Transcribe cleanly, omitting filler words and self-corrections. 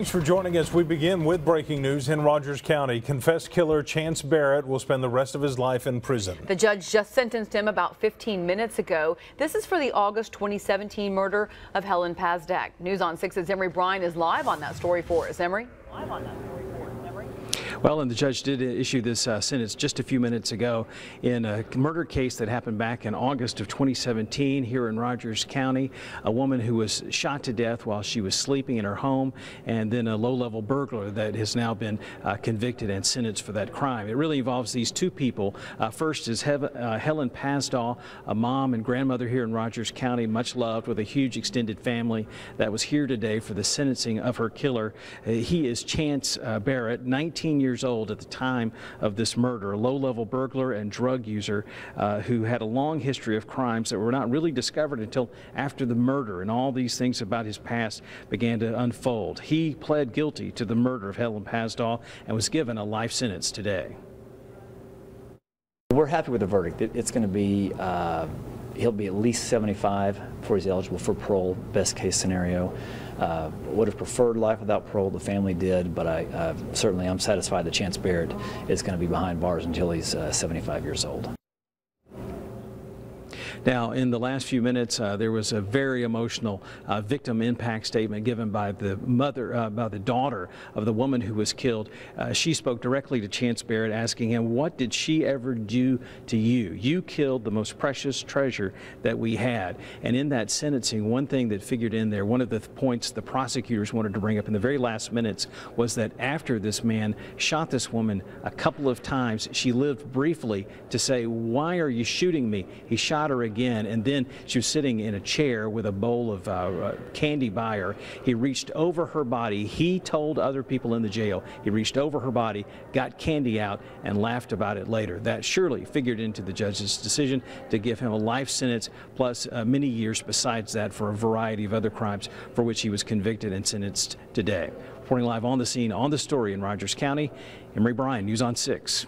Thanks for joining us. We begin with breaking news in Rogers County. Confessed killer Chance Barrett will spend the rest of his life in prison. The judge just sentenced him about 15 minutes ago. This is for the August 2017 murder of Helen Pazdak. News on 6's Emery Bryan is live on that story for us. Emery? Well, and the judge did issue this sentence just a few minutes ago in a murder case that happened back in August of 2017 here in Rogers County. A woman who was shot to death while she was sleeping in her home, and then a low-level burglar that has now been convicted and sentenced for that crime. It really involves these two people. First is Helen Pazdak, a mom and grandmother here in Rogers County, much loved with a huge extended family, that was here today for the sentencing of her killer. He is Chance Barrett, 19 years old at the time of this murder, a low-level burglar and drug user who had a long history of crimes that were not really discovered until after the murder, and all these things about his past began to unfold. He pled guilty to the murder of Helen Pazdak and was given a life sentence today. We're happy with the verdict. It's going to be, he'll be at least 75 before he's eligible for parole, best case scenario. Would have preferred life without parole, the family did, but certainly I'm satisfied that Chance Barrett is going to be behind bars until he's 75 years old. Now, in the last few minutes, there was a very emotional victim impact statement given by the mother, by the daughter of the woman who was killed. She spoke directly to Chance Barrett, asking him, "What did she ever do to you? You killed the most precious treasure that we had." And in that sentencing, one thing that figured in there, one of the points the prosecutors wanted to bring up in the very last minutes, was that after this man shot this woman a couple of times, she lived briefly to say, "Why are you shooting me?" He shot her again, and then she was sitting in a chair with a bowl of candy by her. He reached over her body. He told other people in the jail he reached over her body, got candy out, and laughed about it later. That surely figured into the judge's decision to give him a life sentence, plus many years besides that for a variety of other crimes for which he was convicted and sentenced today. Reporting live on the scene, on the story in Rogers County, Emery Bryan, News on 6.